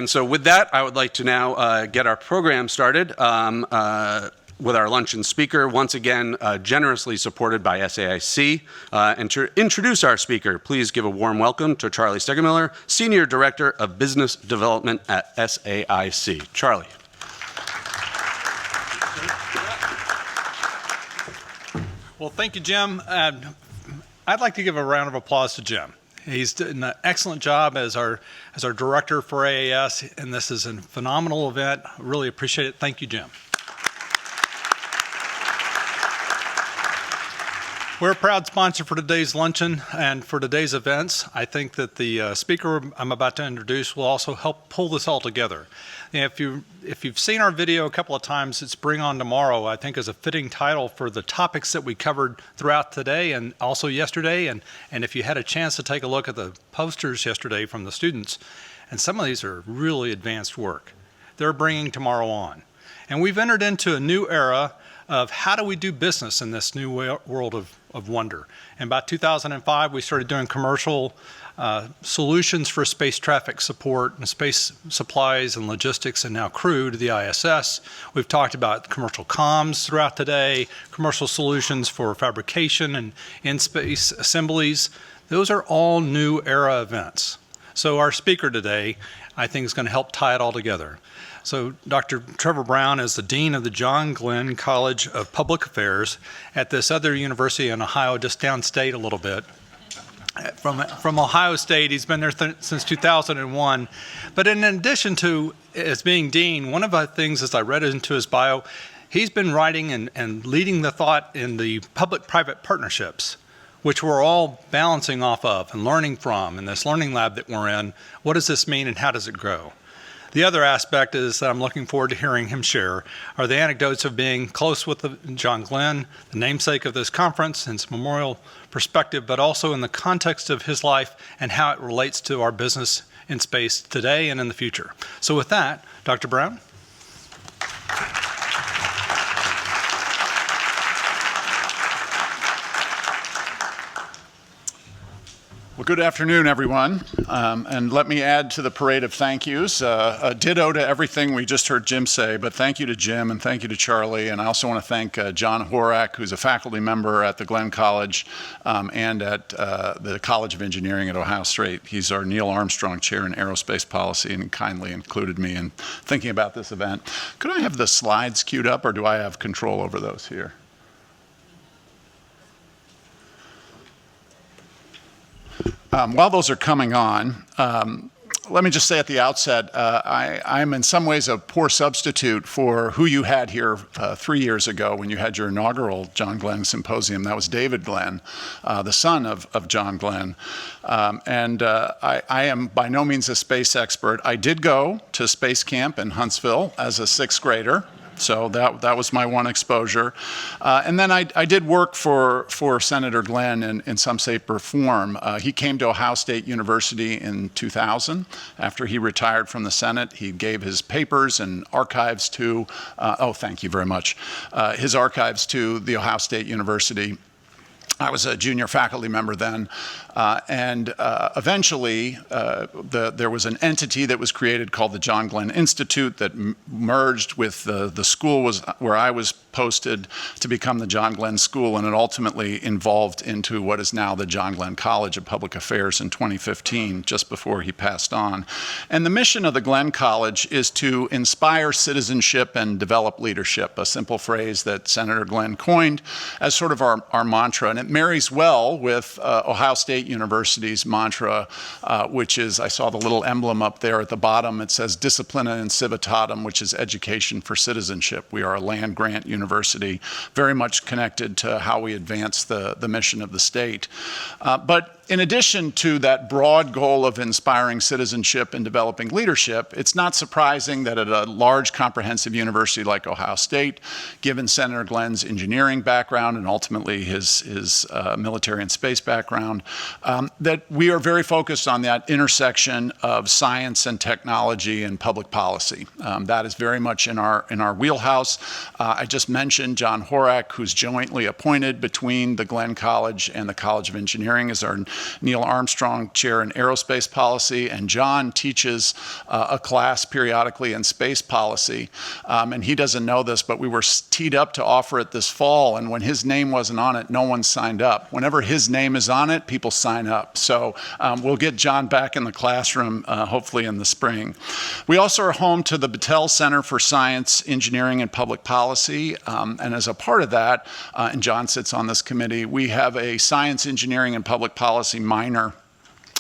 And so with that, I would like to now get our program started with our luncheon speaker, once again generously supported by SAIC. And to introduce our speaker, please give a warm welcome to Charlie Stigermiller, Senior Director of Business Development at SAIC. Charlie. Well, thank you, Jim. I'd like to give a round of applause to Jim. He's done an excellent job as our director for AAS, and this is a phenomenal event. I really appreciate it. Thank you, Jim. We're a proud sponsor for today's luncheon and for today's events. I think that the speaker I'm about to introduce will also help pull this all together. And if you've seen our video a couple of times, it's Bring On Tomorrow, I think is a fitting title for the topics that we covered throughout today and also yesterday. And if you had a chance to take a look at the posters yesterday from the students, and some of these are really advanced work. They're bringing tomorrow on. And we've entered into a new era of how do we do business in this new world of wonder. And by 2005, we started doing commercial solutions for space traffic support and space supplies and logistics and now crew to the ISS. We've talked about commercial comms throughout today, commercial solutions for fabrication and in-space assemblies. Those are all new era events. So our speaker today, I think, is going to help tie it all together. So Dr. Trevor Brown is the Dean of the John Glenn College of Public Affairs at this other university in Ohio, just downstate a little bit. From Ohio State, he's been there since 2001. But in addition to as being Dean, one of the things as I read into his bio, he's been writing and leading the thought in the public-private partnerships, which we're all balancing off of and learning from in this learning lab that we're in. What does this mean and how does it grow? The other aspect is that I'm looking forward to hearing him share are the anecdotes of being close with John Glenn, the namesake of this conference, and its memorial perspective, but also in the context of his life and how it relates to our business in space today and in the future. So with that, Dr. Brown. Well, good afternoon, everyone. And let me add to the parade of thank yous. A ditto to everything we just heard Jim say, but thank you to Jim and thank you to Charlie. And I also want to thank John Horak, who's a faculty member at the Glenn College and at the College of Engineering at Ohio State. He's our Neil Armstrong Chair in Aerospace Policy and kindly included me in thinking about this event. Could I have the slides queued up, or do I have control over those here? While those are coming on, let me just say at the outset, I'm in some ways a poor substitute for who you had here 3 years ago when you had your inaugural John Glenn Symposium. That was David Glenn, the son of John Glenn. I am by no means a space expert. I did go to space camp in Huntsville as a sixth grader. So that was my one exposure. And then I did work for Senator Glenn in some shape or form. He came to Ohio State University in 2000. After he retired from the Senate, he gave his papers and archives to, thank you very much, his archives to the Ohio State University. I was a junior faculty member then, and eventually there was an entity that was created called the John Glenn Institute that merged with the school where I was posted to become the John Glenn School, and it ultimately evolved into what is now the John Glenn College of Public Affairs in 2015, just before he passed on. And the mission of the Glenn College is to inspire citizenship and develop leadership, a simple phrase that Senator Glenn coined as sort of our mantra. And it marries well with Ohio State University's mantra, which is, I saw the little emblem up there at the bottom. It says Disciplina in Civitatem, which is education for citizenship. We are a land-grant university, very much connected to how we advance the mission of the state. But in addition to that broad goal of inspiring citizenship and developing leadership, it's not surprising that at a large comprehensive university like Ohio State, given Senator Glenn's engineering background and ultimately his military and space background, that we are very focused on that intersection of science and technology and public policy. That is very much in our wheelhouse. I just mentioned John Horak, who's jointly appointed between the Glenn College and the College of Engineering as our Neil Armstrong Chair in Aerospace Policy, and John teaches a class periodically in space policy. And he doesn't know this, but we were teed up to offer it this fall, and when his name wasn't on it, no one signed up. Whenever his name is on it, people sign up. So we'll get John back in the classroom, hopefully in the spring. We also are home to the Battelle Center for Science, Engineering, and Public Policy, and as a part of that, and John sits on this committee, we have a Science, Engineering, and Public Policy minor.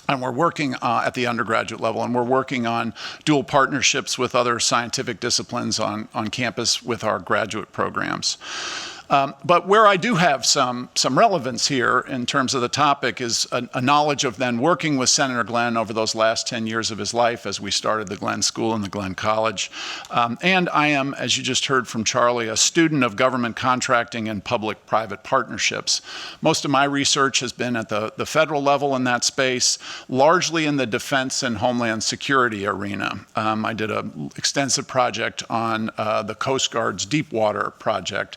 And we're working at the undergraduate level, and we're working on dual partnerships with other scientific disciplines on campus with our graduate programs. But where I do have some relevance here in terms of the topic is a knowledge of then working with Senator Glenn over those last 10 years of his life as we started the Glenn School and the Glenn College. And I am, as you just heard from Charlie, a student of government contracting and public-private partnerships. Most of my research has been at the federal level in that space, largely in the defense and homeland security arena. I did an extensive project on the Coast Guard's Deepwater project,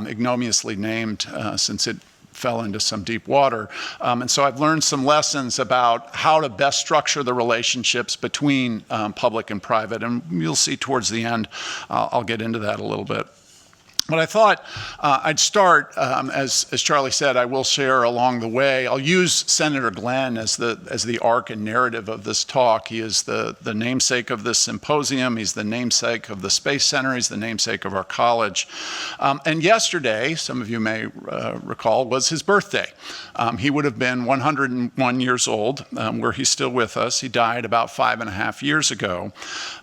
ignominiously named since it fell into some deep water. And so I've learned some lessons about how to best structure the relationships between public and private. And you'll see towards the end, I'll get into that a little bit. But I thought I'd start, as Charlie said, I will share along the way. I'll use Senator Glenn as the arc and narrative of this talk. He is the namesake of this symposium. He's the namesake of the Space Center. He's the namesake of our college. And yesterday, some of you may recall, was his birthday. He would have been 101 years old, where he's still with us. He died about 5.5 years ago.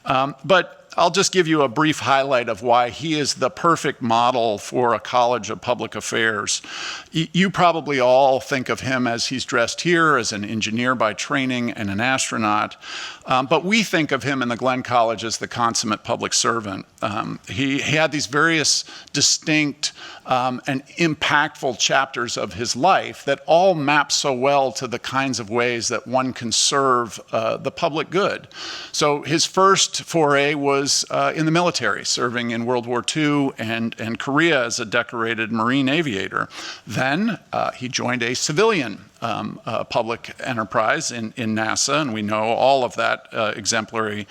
But I'll just give you a brief highlight of why he is the perfect model for a college of public affairs. You probably all think of him as he's dressed here as an engineer by training and an astronaut, but we think of him in the Glenn College as the consummate public servant. He had these various distinct and impactful chapters of his life that all map so well to the kinds of ways that one can serve the public good. So his first foray was in the military, serving in World War II and Korea as a decorated Marine aviator. Then he joined a civilian public enterprise in NASA, and we know all of that exemplary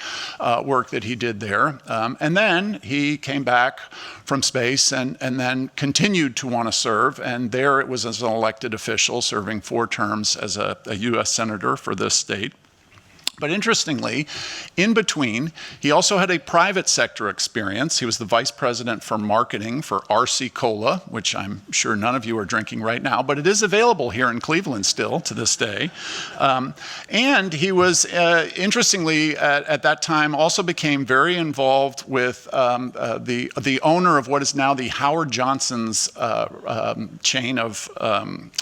work that he did there. And then he came back from space and then continued to want to serve, and there it was as an elected official serving 4 terms as a U.S. Senator for this state. But interestingly, in between, he also had a private sector experience. He was the vice president for marketing for RC Cola, which I'm sure none of you are drinking right now, but it is available here in Cleveland still to this day. And he was, interestingly, at that time, also became very involved with the owner of what is now the Howard Johnson's chain of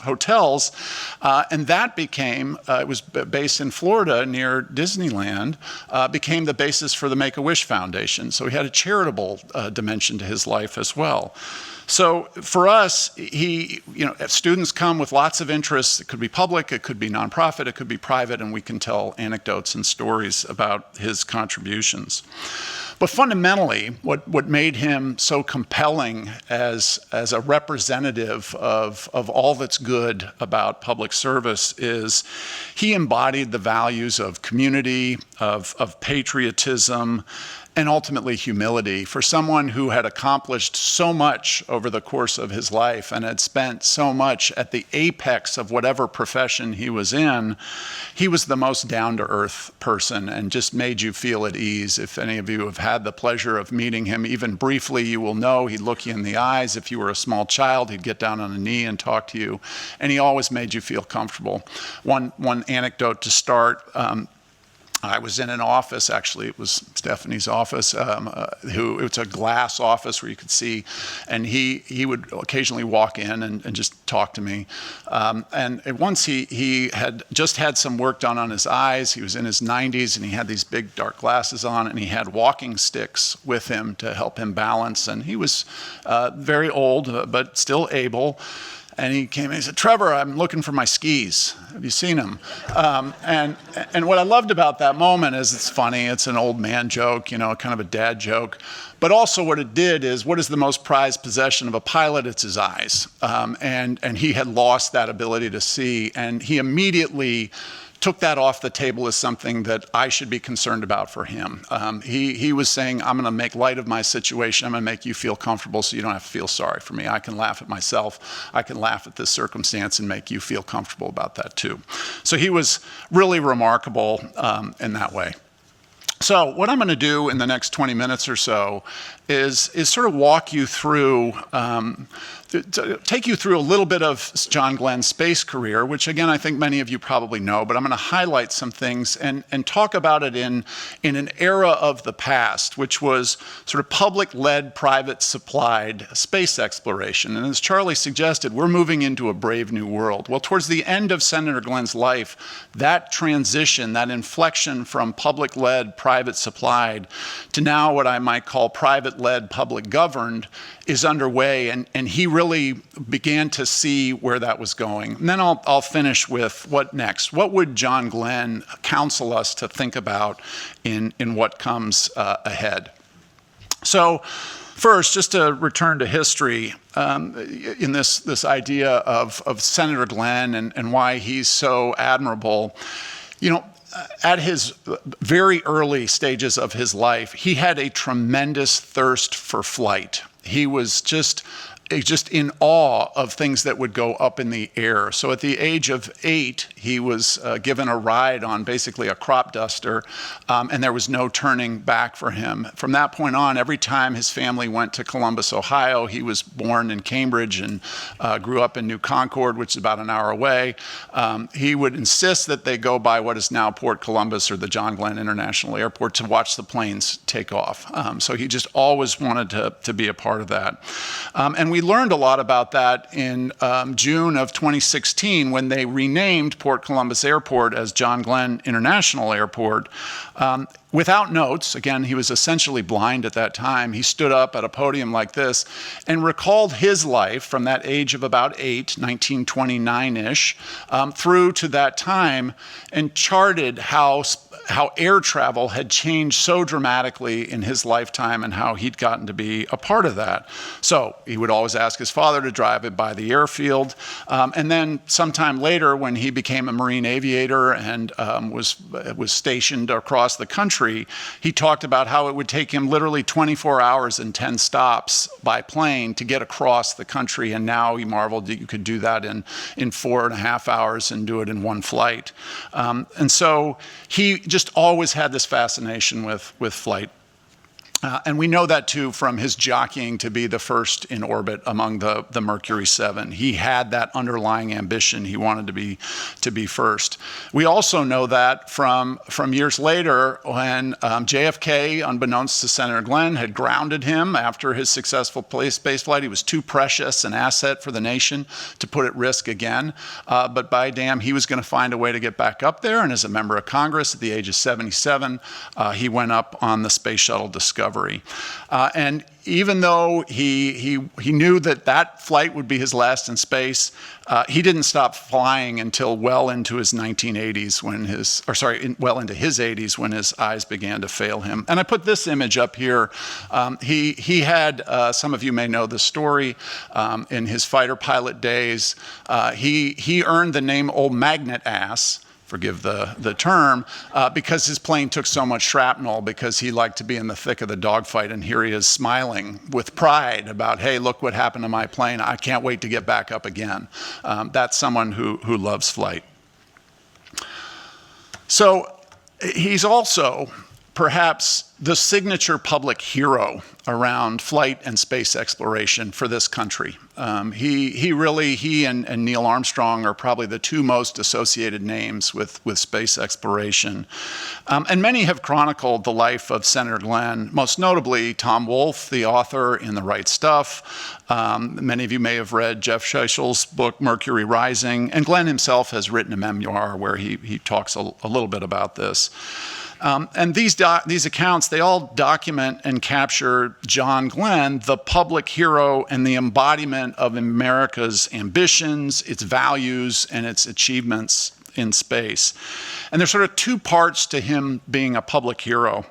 hotels. And that became, it was based in Florida near Disneyland, became the basis for the Make-A-Wish Foundation. So he had a charitable dimension to his life as well. So for us, if students come with lots of interests. It could be public, it could be nonprofit, it could be private, and we can tell anecdotes and stories about his contributions. But fundamentally, what made him so compelling as a representative of all that's good about public service is he embodied the values of community, of patriotism, and ultimately humility. For someone who had accomplished so much over the course of his life and had spent so much at the apex of whatever profession he was in, he was the most down-to-earth person and just made you feel at ease. If any of you have had the pleasure of meeting him, even briefly, you will know he'd look you in the eyes. If you were a small child, he'd get down on a knee and talk to you, and he always made you feel comfortable. One anecdote to start. I was in an office, actually it was Stephanie's office, it's a glass office where you could see, and he would occasionally walk in and just talk to me. And once he had just had some work done on his eyes. He was in his 90s and he had these big dark glasses on, and he had walking sticks with him to help him balance. And he was very old, but still able. And he came and he said, Trevor, I'm looking for my skis. Have you seen them? And what I loved about that moment is it's funny. It's an old man joke, you know, kind of a dad joke. But also what it did is, what is the most prized possession of a pilot? It's his eyes. And he had lost that ability to see. And he immediately took that off the table as something that I should be concerned about for him. He was saying, I'm going to make light of my situation. I'm going to make you feel comfortable so you don't have to feel sorry for me. I can laugh at myself. I can laugh at this circumstance and make you feel comfortable about that too. So he was really remarkable in that way. So what I'm going to do in the next 20 minutes or so is sort of walk you through, take you through a little bit of John Glenn's space career, which again, I think many of you probably know, but I'm going to highlight some things and talk about it in an era of the past, which was sort of public-led, private-supplied space exploration. And as Charlie suggested, we're moving into a brave new world. Well, towards the end of Senator Glenn's life, that transition, that inflection from public-led, private-supplied to now what I might call private-led, public-governed is underway, and he really began to see where that was going. And then I'll finish with what next. What would John Glenn counsel us to think about in what comes ahead? So first, just to return to history, in this idea of Senator Glenn and why he's so admirable, you know, at his very early stages of his life, he had a tremendous thirst for flight. He was just in awe of things that would go up in the air. So at the age of 8, he was given a ride on basically a crop duster, and there was no turning back for him. From that point on, every time his family went to Columbus, Ohio, he was born in Cambridge and grew up in New Concord, which is about an hour away. He would insist that they go by what is now Port Columbus or the John Glenn International Airport to watch the planes take off. So he just always wanted to be a part of that. And we learned a lot about that in June of 2016 when they renamed Port Columbus Airport as John Glenn International Airport. Without notes, again, he was essentially blind at that time. He stood up at a podium like this and recalled his life from that age of about 8, 1929-ish, through to that time, and charted how air travel had changed so dramatically in his lifetime and how he'd gotten to be a part of that. So he would always ask his father to drive it by the airfield. And then sometime later, when he became a Marine aviator and was stationed across the country, he talked about how it would take him literally 24 hours and 10 stops by plane to get across the country. And now he marveled that you could do that in 4.5 hours and do it in one flight. And so he just always had this fascination with flight. And we know that too from his jockeying to be the first in orbit among the Mercury 7. He had that underlying ambition. He wanted to be first. We also know that from years later when JFK, unbeknownst to Senator Glenn, had grounded him after his successful space flight. He was too precious an asset for the nation to put at risk again. But by damn, he was going to find a way to get back up there. And as a member of Congress at the age of 77, he went up on the Space Shuttle Discovery. And even though he knew that flight would be his last in space, he didn't stop flying until well into his 1980s well into his 80s when his eyes began to fail him. And I put this image up here. He had, some of you may know the story, in his fighter pilot days, he earned the name Old Magnet Ass, forgive the term, because his plane took so much shrapnel, because he liked to be in the thick of the dogfight, and here he is smiling with pride about, hey, look what happened to my plane. I can't wait to get back up again. That's someone who loves flight. So he's also perhaps the signature public hero around flight and space exploration for this country. He and Neil Armstrong are probably the two most associated names with space exploration. And many have chronicled the life of Senator Glenn, most notably Tom Wolfe, the author in The Right Stuff. Many of you may have read Jeff Scheichel's book, Mercury Rising, and Glenn himself has written a memoir where he talks a little bit about this. And these accounts, they all document and capture John Glenn, the public hero and the embodiment of America's ambitions, its values, and its achievements in space. And there's sort of two parts to him being a public hero.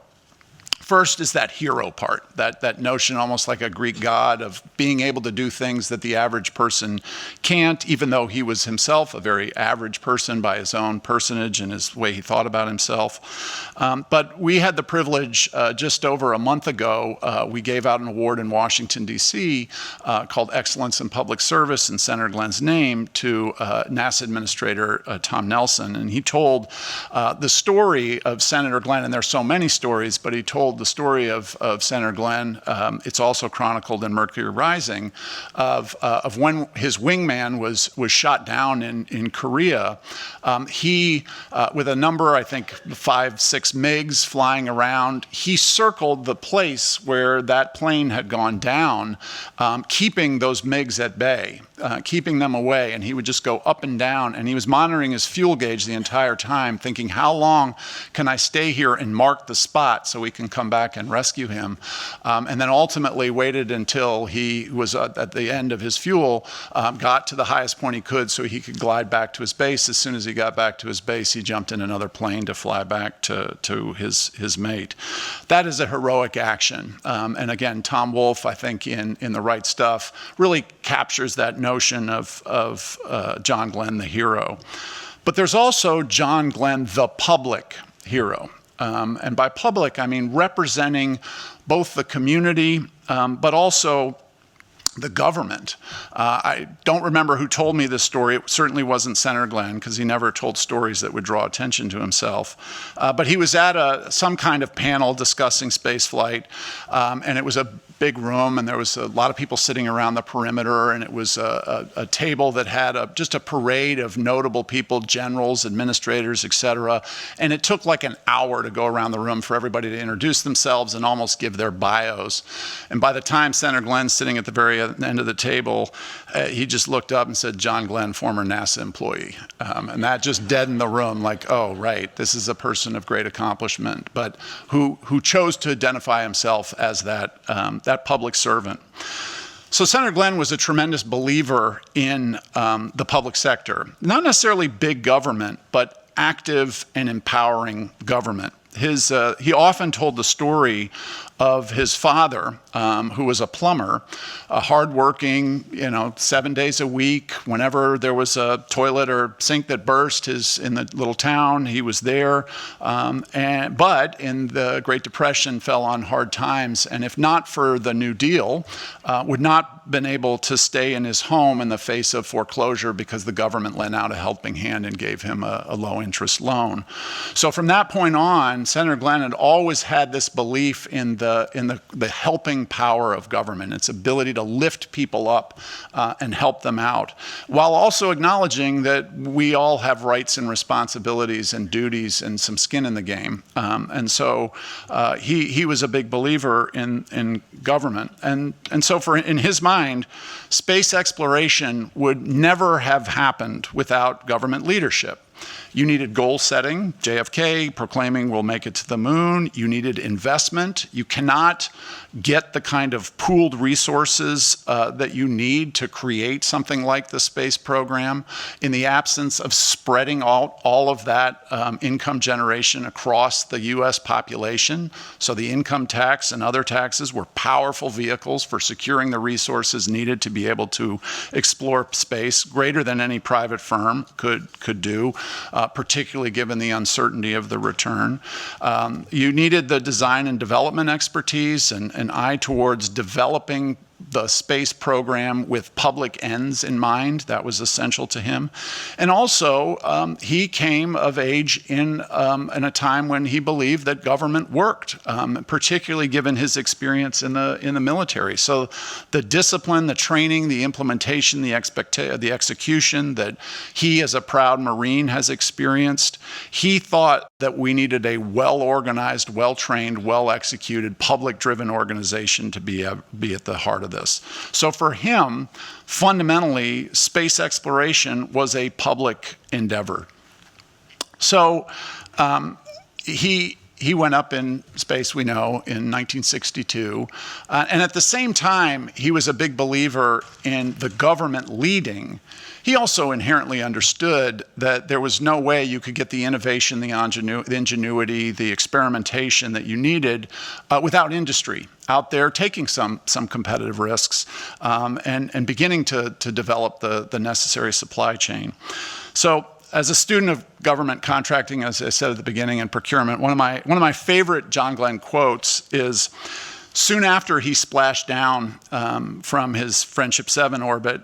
First is that hero part, that notion almost like a Greek god of being able to do things that the average person can't, even though he was himself a very average person by his own personage and his way he thought about himself. But we had the privilege just over a month ago, we gave out an award in Washington, D.C. Called Excellence in Public Service in Senator Glenn's name to NASA Administrator Tom Nelson. And he told the story of Senator Glenn, and there's so many stories, but he told the story of Senator Glenn. It's also chronicled in Mercury Rising of when his wingman was shot down in Korea. He, with a number, I think 5, 6 MiGs flying around, he circled the place where that plane had gone down, keeping those MiGs at bay, keeping them away. And he would just go up and down, and he was monitoring his fuel gauge the entire time, thinking, how long can I stay here and mark the spot so we can come back and rescue him? And then ultimately waited until he was at the end of his fuel, got to the highest point he could so he could glide back to his base. As soon as he got back to his base, he jumped in another plane to fly back to his mate. That is a heroic action. And again, Tom Wolfe, I think in The Right Stuff, really captures that notion of John Glenn, the hero. But there's also John Glenn, the public hero. And by public, I mean representing both the community, but also the government. I don't remember who told me this story. It certainly wasn't Senator Glenn, because he never told stories that would draw attention to himself. But he was at some kind of panel discussing space flight, and it was a big room, and there was a lot of people sitting around the perimeter, and it was a table that had just a parade of notable people, generals, administrators, et cetera. And it took like an hour to go around the room for everybody to introduce themselves and almost give their bios. And by the time Senator Glenn's sitting at the very end of the table, he just looked up and said, John Glenn, former NASA employee. And that just deadened the room, like, oh, right, this is a person of great accomplishment, but who chose to identify himself as that public servant. So Senator Glenn was a tremendous believer in the public sector, not necessarily big government, but active and empowering government. He often told the story of his father, who was a plumber, hardworking, 7 days a week. Whenever there was a toilet or sink that burst, in the little town, he was there. But in the Great Depression, fell on hard times, and if not for the New Deal, would not been able to stay in his home in the face of foreclosure because the government lent out a helping hand and gave him a low-interest loan. So from that point on, Senator Glenn had always had this belief in the helping power of government, its ability to lift people up and help them out, while also acknowledging that we all have rights and responsibilities and duties and some skin in the game. And so he was a big believer in government. And so in his mind, space exploration would never have happened without government leadership. You needed goal setting, JFK proclaiming we'll make it to the moon. You needed investment. You cannot get the kind of pooled resources that you need to create something like the space program in the absence of spreading all of that income generation across the US population. So the income tax and other taxes were powerful vehicles for securing the resources needed to be able to explore space, greater than any private firm could do, particularly given the uncertainty of the return. You needed the design and development expertise and an eye towards developing the space program with public ends in mind. That was essential to him. And also, he came of age in a time when he believed that government worked, particularly given his experience in the military. So the discipline, the training, the implementation, the execution that he as a proud Marine has experienced, he thought that we needed a well-organized, well-trained, well-executed, public-driven organization to be at the heart of this. So for him, fundamentally, space exploration was a public endeavor. So he he went up in space, we know, in 1962. And at the same time, he was a big believer in the government leading. He also inherently understood that there was no way you could get the innovation, the ingenuity, the experimentation that you needed without industry out there taking some competitive risks and beginning to develop the necessary supply chain. So as a student of government contracting, as I said at the beginning, and procurement, one of my favorite John Glenn quotes is, soon after he splashed down from his Friendship 7 orbit,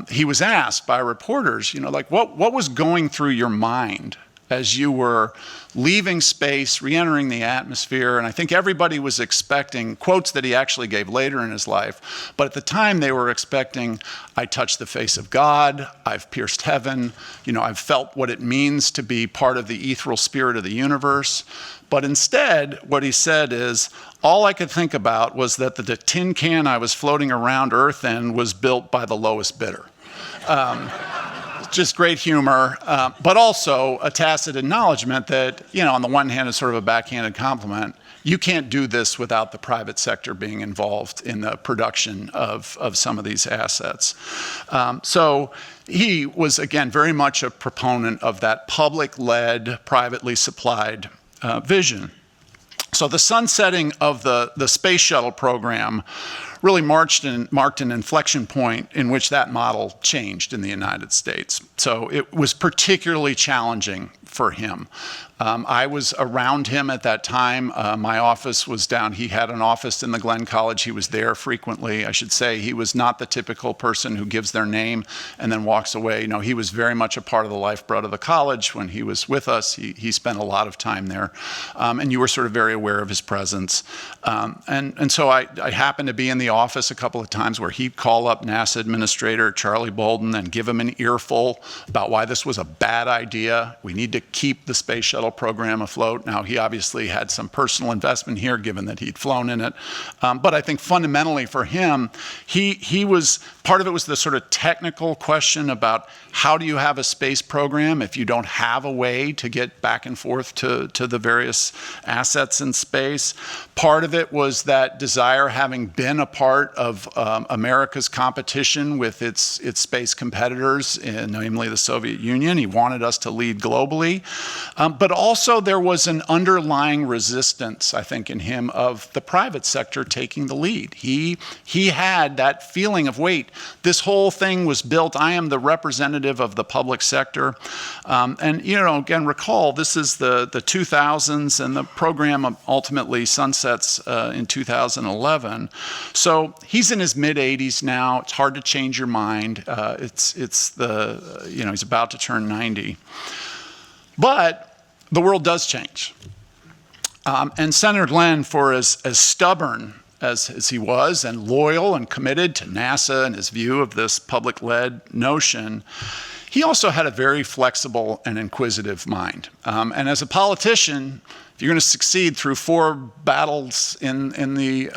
he was asked by reporters, what was going through your mind as you were leaving space, re-entering the atmosphere? And I think everybody was expecting quotes that he actually gave later in his life. But at the time, they were expecting, I touched the face of God, I've pierced heaven, I've felt what it means to be part of the ethereal spirit of the universe. But instead, what he said is, all I could think about was that the tin can I was floating around Earth in was built by the lowest bidder. Just great humor, but also a tacit acknowledgement that, on the one hand, is sort of a backhanded compliment. You can't do this without the private sector being involved in the production of some of these assets. So he was, again, very much a proponent of that public-led, privately supplied vision. So the sunsetting of the space shuttle program really marked an inflection point in which that model changed in the United States. So it was particularly challenging for him. I was around him at that time. My office was down. He had an office in the Glenn College. He was there frequently. I should say he was not the typical person who gives their name and then walks away. No, he was very much a part of the lifeblood of the college. When he was with us, he spent a lot of time there. And you were sort of very aware of his presence. And so I happened to be in the office a couple of times where he'd call up NASA Administrator Charlie Bolden and give him an earful about why this was a bad idea. We need to keep the space shuttle program afloat. Now, he obviously had some personal investment here, given that he'd flown in it. But I think fundamentally for him, he was, part of it was the sort of technical question about how do you have a space program if you don't have a way to get back and forth to the various assets in space. Part of it was that desire, having been a part of America's competition with its space competitors, namely the Soviet Union. He wanted us to lead globally. But also there was an underlying resistance, I think, in him of the private sector taking the lead. He had that feeling of, wait, this whole thing was built, I am the representative of the public sector. And, again, recall, this is the 2000s, and the program ultimately sunsets in 2011. So he's in his mid-80s now. It's hard to change your mind. He's about to turn 90. But the world does change. And Senator Glenn, for as stubborn as he was and loyal and committed to NASA and his view of this public-led notion, he also had a very flexible and inquisitive mind. And as a politician, if you're going to succeed through 4 battles in the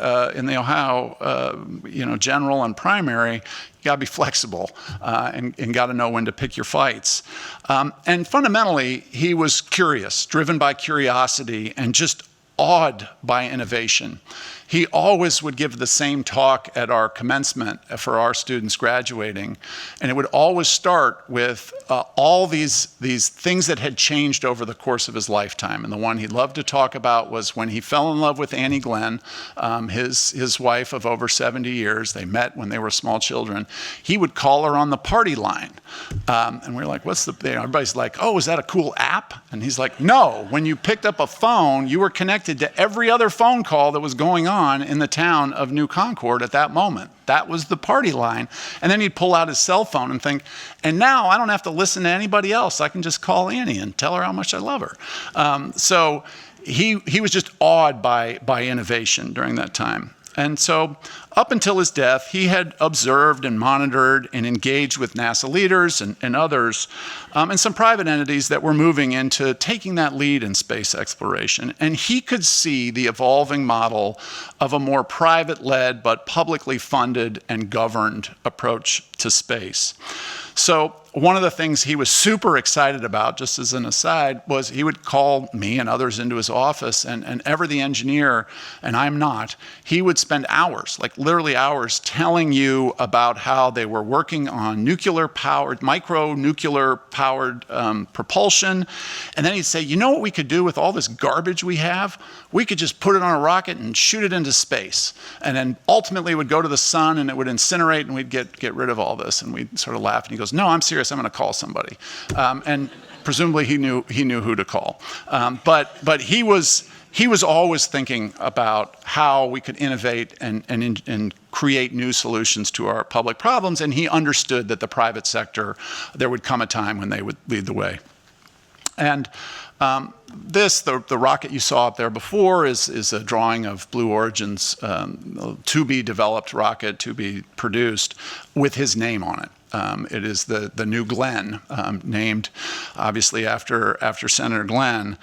Ohio, general and primary, you got to be flexible and got to know when to pick your fights. And fundamentally, he was curious, driven by curiosity, and just awed by innovation. He always would give the same talk at our commencement for our students graduating, and it would always start with all these things that had changed over the course of his lifetime. And the one he loved to talk about was when he fell in love with Annie Glenn, his wife of over 70 years. They met when they were small children. He would call her on the party line, and we were like, everybody's like, oh, is that a cool app? And he's like, no, when you picked up a phone, you were connected to every other phone call that was going on in the town of New Concord at that moment. That was the party line. And then he'd pull out his cell phone and think, and now I don't have to listen to anybody else. I can just call Annie and tell her how much I love her. So he was just awed by innovation during that time. And so up until his death, he had observed and monitored and engaged with NASA leaders and others, and some private entities that were moving into taking that lead in space exploration. And he could see the evolving model of a more private-led but publicly funded and governed approach to space. So one of the things he was super excited about, just as an aside, was he would call me and others into his office, and ever the engineer, and I'm not, he would spend hours, like literally hours, telling you about how they were working on nuclear-powered, micro-nuclear-powered propulsion. And then he'd say, you know what we could do with all this garbage we have? We could just put it on a rocket and shoot it into space. And then ultimately it would go to the sun and it would incinerate and we'd get rid of all this. And we'd sort of laugh. And he goes, no, I'm serious. I'm going to call somebody. And presumably he knew who to call. But he was always thinking about how we could innovate and create new solutions to our public problems. And he understood that the private sector, there would come a time when they would lead the way. And the rocket you saw up there before is a drawing of Blue Origin's to-be-developed rocket, to be produced, with his name on it. It is the New Glenn, named obviously after Senator Glenn.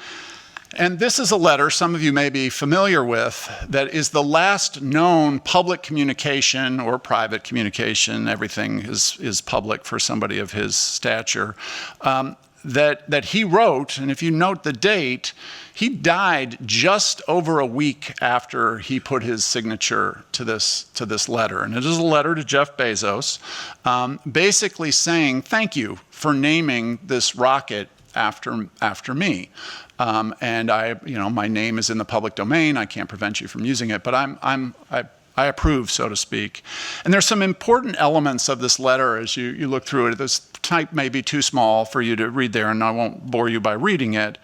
And this is a letter some of you may be familiar with that is the last known public communication or private communication, everything is public for somebody of his stature, that he wrote. And if you note the date, he died just over a week after he put his signature to this letter. And it is a letter to Jeff Bezos, basically saying, thank you for naming this rocket after me. And my name is in the public domain. I can't prevent you from using it, but I approve, so to speak. And there's some important elements of this letter as you look through it. This type may be too small for you to read there, and I won't bore you by reading it.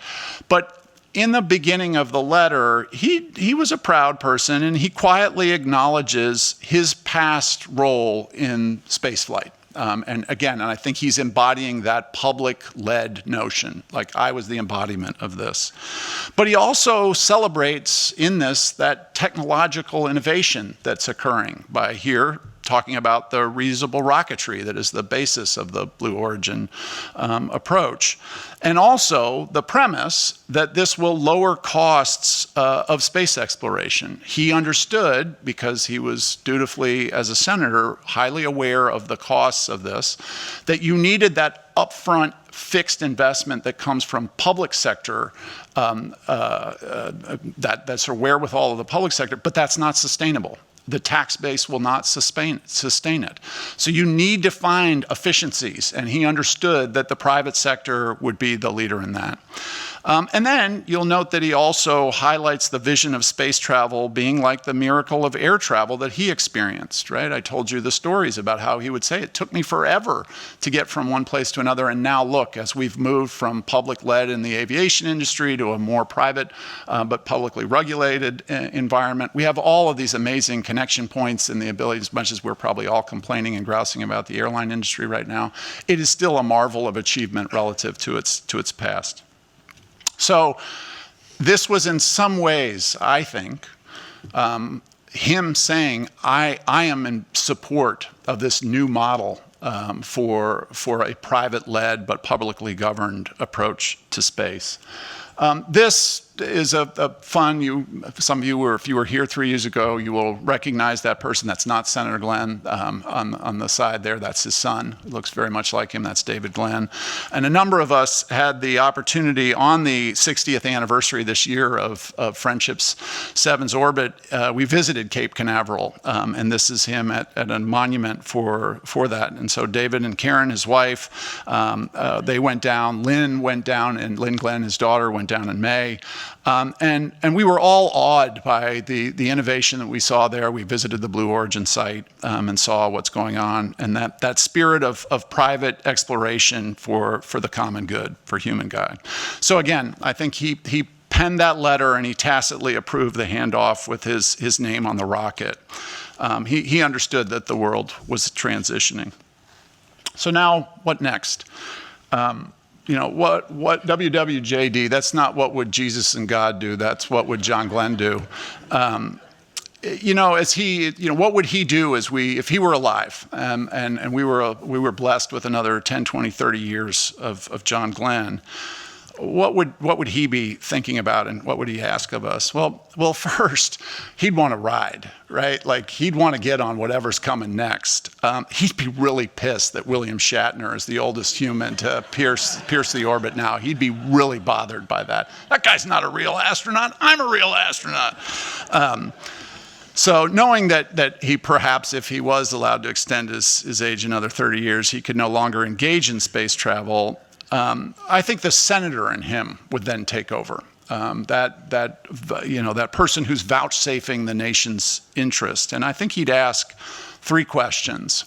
But in the beginning of the letter, he was a proud person, and he quietly acknowledges his past role in spaceflight. And I think he's embodying that public-led notion, like I was the embodiment of this. But he also celebrates in this that technological innovation that's occurring by here talking about the reusable rocketry that is the basis of the Blue Origin approach. And also the premise that this will lower costs of space exploration. He understood, because he was dutifully, as a senator, highly aware of the costs of this, that you needed that upfront fixed investment that comes from public sector, that's sort of wherewithal of the public sector, but that's not sustainable. The tax base will not sustain it. So you need to find efficiencies, and he understood that the private sector would be the leader in that. And then you'll note that he also highlights the vision of space travel being like the miracle of air travel that he experienced, right? I told you the stories about how he would say, it took me forever to get from one place to another, and now look, as we've moved from public-led in the aviation industry to a more private but publicly regulated environment, we have all of these amazing connection points and the ability, as much as we're probably all complaining and grousing about the airline industry right now, it is still a marvel of achievement relative to its past. So this was in some ways, I think, him saying, I am in support of this new model for a private-led but publicly governed approach to space. This is a fun, some of you were, if you were here 3 years ago, you will recognize that person. That's not Senator Glenn on the side there. That's his son. It looks very much like him. That's David Glenn. And a number of us had the opportunity on the 60th anniversary this year of Friendship's 7's orbit. We visited Cape Canaveral, and this is him at a monument for that. And so David and Karen, his wife, they went down. Lynn went down, and Lynn Glenn, his daughter, went down in May. And we were all awed by the innovation that we saw there. We visited the Blue Origin site and saw what's going on, and that spirit of private exploration for the common good, for humankind. So again, I think he penned that letter and he tacitly approved the handoff with his name on the rocket. He understood that the world was transitioning. So now, what next? What WWJD, that's not what would Jesus and God do, that's what would John Glenn do. What would he do if he were alive, and we were blessed with another 10, 20, 30 years of John Glenn. what would he be thinking about and what would he ask of us? Well, first, he'd want to ride, right? Like he'd want to get on whatever's coming next. He'd be really pissed that William Shatner is the oldest human to pierce the orbit now. He'd be really bothered by that. That guy's not a real astronaut. I'm a real astronaut. So knowing that he perhaps, if he was allowed to extend his age another 30 years, he could no longer engage in space travel, I think the senator in him would then take over. That person who's vouchsafing the nation's interest. And I think he'd ask 3 questions.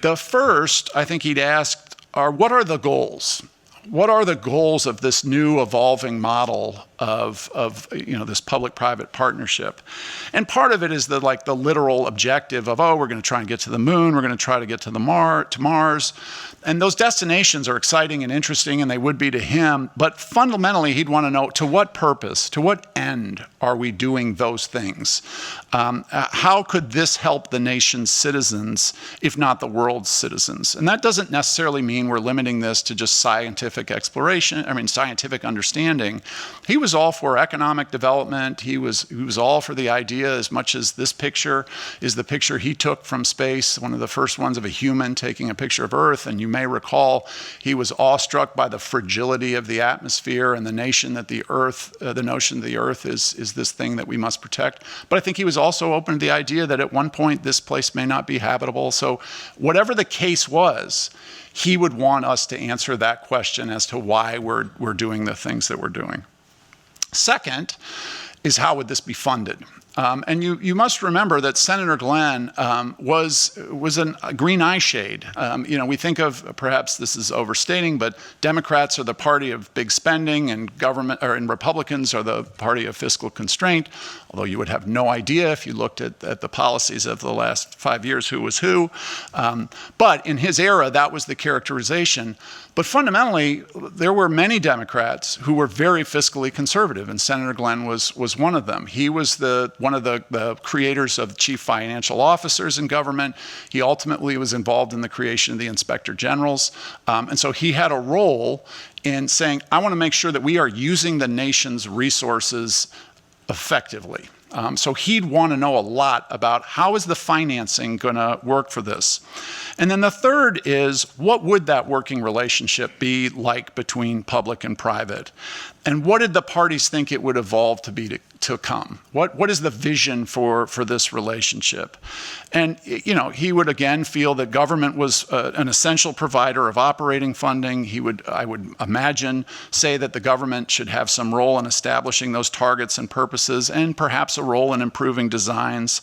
The first, I think he'd ask, what are the goals? What are the goals of this new evolving model of this public-private partnership? And part of it is the literal objective of, we're going to try and get to the moon, we're going to try to get to Mars. And those destinations are exciting and interesting, and they would be to him. But fundamentally, he'd want to know, to what purpose, to what end are we doing those things? How could this help the nation's citizens, if not the world's citizens? And that doesn't necessarily mean we're limiting this to just scientific understanding. He was all for economic development. He was all for the idea, as much as this picture is the picture he took from space, one of the first ones of a human taking a picture of Earth. And you may recall he was awestruck by the fragility of the atmosphere and the notion that the Earth is this thing that we must protect. But I think he was also open to the idea that at one point this place may not be habitable. So whatever the case was, he would want us to answer that question as to why we're doing the things that we're doing. Second is, how would this be funded? And you must remember that Senator Glenn was a green eye shade. We think of, perhaps this is overstating, but Democrats are the party of big spending, and Republicans are the party of fiscal constraint. Although you would have no idea if you looked at the policies of the last 5 years who was who. But in his era, that was the characterization. But fundamentally, there were many Democrats who were very fiscally conservative, and Senator Glenn was one of them. He was one of the creators of chief financial officers in government. He ultimately was involved in the creation of the inspector generals. And so he had a role in saying, I want to make sure that we are using the nation's resources effectively. So he'd want to know a lot about how is the financing going to work for this. And then the third is, what would that working relationship be like between public and private? And what did the parties think it would evolve to be to come? What is the vision for this relationship? And he would again feel that government was an essential provider of operating funding. I would imagine, say that the government should have some role in establishing those targets and purposes, and perhaps a role in improving designs.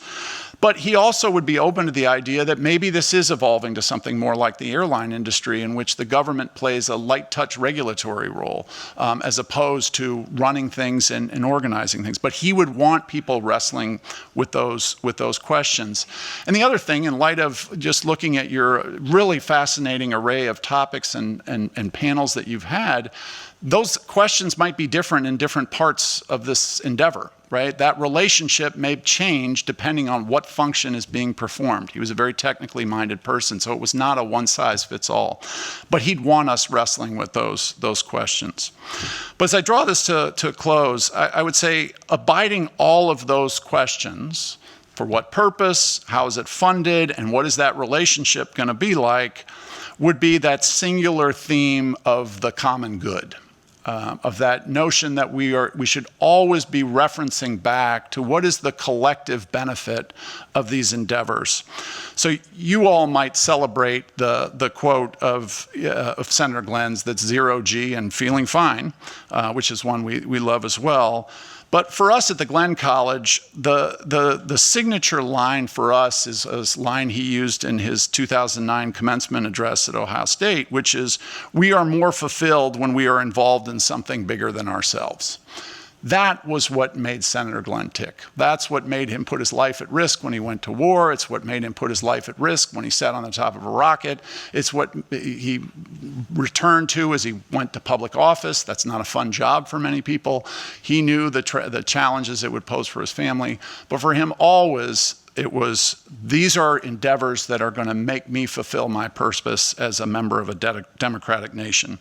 But he also would be open to the idea that maybe this is evolving to something more like the airline industry, in which the government plays a light touch regulatory role, as opposed to running things and organizing things. But he would want people wrestling with those questions. And the other thing, in light of just looking at your really fascinating array of topics and panels that you've had, those questions might be different in different parts of this endeavor, right? That relationship may change depending on what function is being performed. He was a very technically minded person, so it was not a one-size-fits-all. But he'd want us wrestling with those questions. But as I draw this to close, I would say abiding all of those questions, for what purpose, how is it funded, and what is that relationship going to be like, would be that singular theme of the common good. Of that notion that we should always be referencing back to what is the collective benefit of these endeavors. So you all might celebrate the quote of Senator Glenn's, that's 0G and feeling fine, which is one we love as well. But for us at the Glenn College, the signature line for us is a line he used in his 2009 commencement address at Ohio State, which is, we are more fulfilled when we are involved in something bigger than ourselves. That was what made Senator Glenn tick. That's what made him put his life at risk when he went to war. It's what made him put his life at risk when he sat on the top of a rocket. It's what he returned to as he went to public office. That's not a fun job for many people. He knew the challenges it would pose for his family. But for him, always, It was, these are endeavors that are going to make me fulfill my purpose as a member of a democratic nation.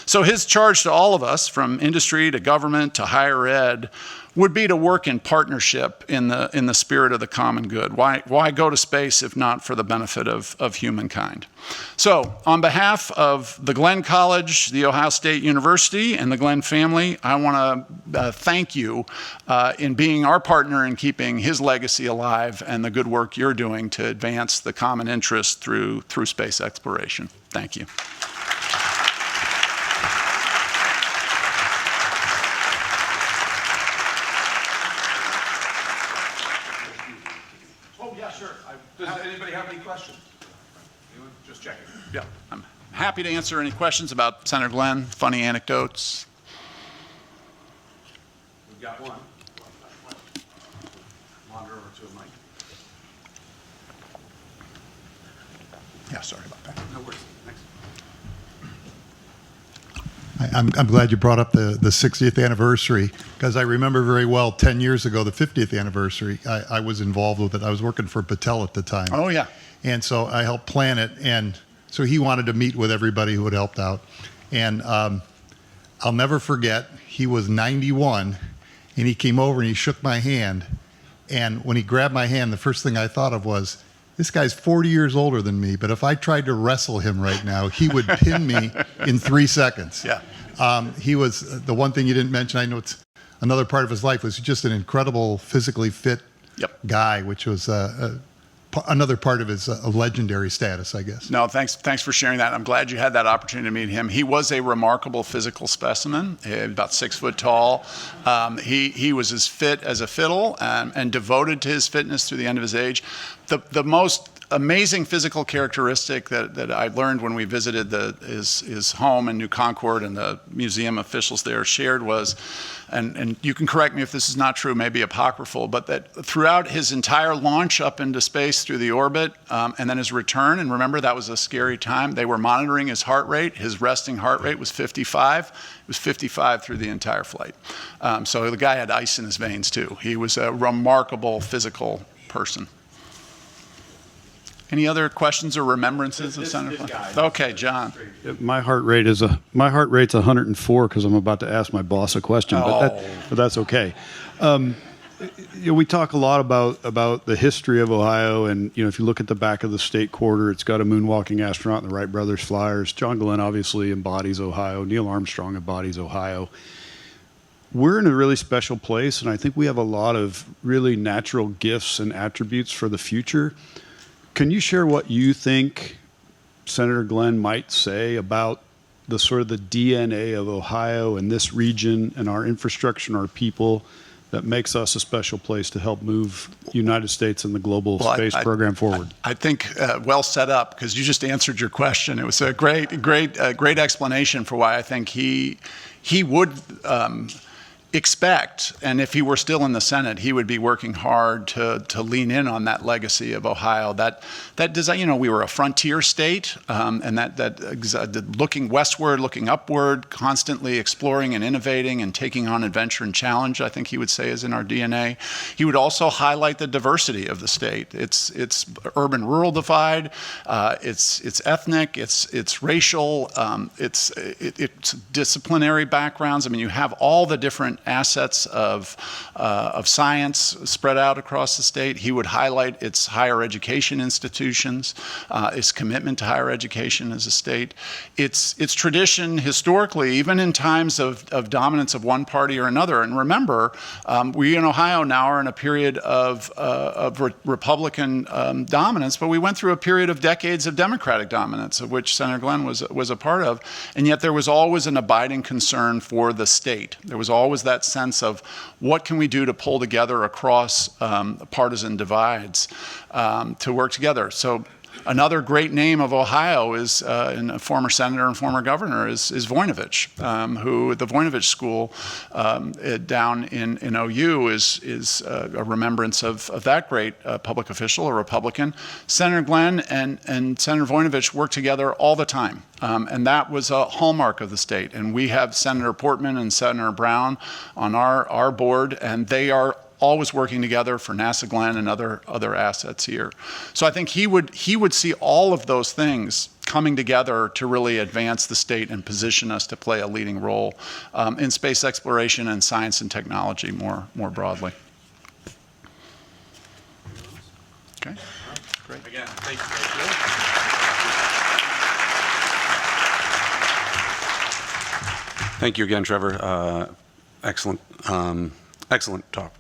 So his charge to all of us, from industry to government to higher ed, would be to work in partnership in the spirit of the common good. Why go to space if not for the benefit of humankind? So on behalf of the Glenn College, the Ohio State University, and the Glenn family, I want to thank you in being our partner in keeping his legacy alive and the good work you're doing to advance the common interest through space exploration. Thank you. Does anybody have any questions? Just checking. Yeah, I'm happy to answer any questions about Senator Glenn, funny anecdotes. We've got one. Wander over to a mic. Yeah, sorry about that. No worries. Next. I'm glad you brought up the 60th anniversary, because I remember very well 10 years ago, the 50th anniversary, I was involved with it. I was working for Battelle at the time. Oh, yeah. And so I helped plan it. And so he wanted to meet with everybody who had helped out. And I'll never forget, he was 91, and he came over and he shook my hand. And when he grabbed my hand, the first thing I thought of was, this guy's 40 years older than me, but if I tried to wrestle him right now, he would pin me in 3 seconds. Yeah. He was, the one thing you didn't mention, I know it's another part of his life, was just an incredible physically fit guy, which was another part of his legendary status, I guess. No, thanks for sharing that. I'm glad you had that opportunity to meet him. He was a remarkable physical specimen, about 6 foot tall. He was as fit as a fiddle and devoted to his fitness through the end of his age. The most amazing physical characteristic that I learned when we visited his home in New Concord, and the museum officials there shared was, and you can correct me if this is not true, maybe apocryphal, but that throughout his entire launch up into space through the orbit, and then his return, and remember that was a scary time, they were monitoring his heart rate. His resting heart rate was 55. It was 55 through the entire flight. So the guy had ice in his veins too. He was a remarkable physical person. Any other questions or remembrances of Senator Glenn? Okay, John. My heart rate's 104 because I'm about to ask my boss a question, but that's okay. We talk a lot about the history of Ohio, and if you look at the back of the state quarter, it's got a moonwalking astronaut and the Wright brothers flyers. John Glenn obviously embodies Ohio. Neil Armstrong embodies Ohio. We're in a really special place, and I think we have a lot of really natural gifts and attributes for the future. Can you share what you think Senator Glenn might say about the sort of the DNA of Ohio and this region and our infrastructure and our people that makes us a special place to help move the United States and the global space program forward? I think well set up, because you just answered your question. It was a great explanation for why I think he would expect, and if he were still in the Senate, he would be working hard to lean in on that legacy of Ohio. That design, we were a frontier state, and that looking westward, looking upward, constantly exploring and innovating and taking on adventure and challenge, I think he would say is in our DNA. He would also highlight the diversity of the state. It's urban-rural divide, it's ethnic, it's racial, it's disciplinary backgrounds. I mean, you have all the different assets of science spread out across the state. He would highlight its higher education institutions, its commitment to higher education as a state, its tradition historically, even in times of dominance of one party or another. And remember, we in Ohio now are in a period of Republican dominance, but we went through a period of decades of Democratic dominance, of which Senator Glenn was a part of. And yet there was always an abiding concern for the state. There was always that sense of what can we do to pull together across partisan divides to work together. So another great name of Ohio is, and a former senator and former governor is Voinovich, who the Voinovich School down in OU is a remembrance of that great public official, a Republican. Senator Glenn and Senator Voinovich worked together all the time. And that was a hallmark of the state. And we have Senator Portman and Senator Brown on our board, and they are always working together for NASA Glenn and other assets here. So I think he would see all of those things coming together to really advance the state and position us to play a leading role in space exploration and science and technology more broadly. Okay, great. Again, thank you again, Trevor. Excellent talk.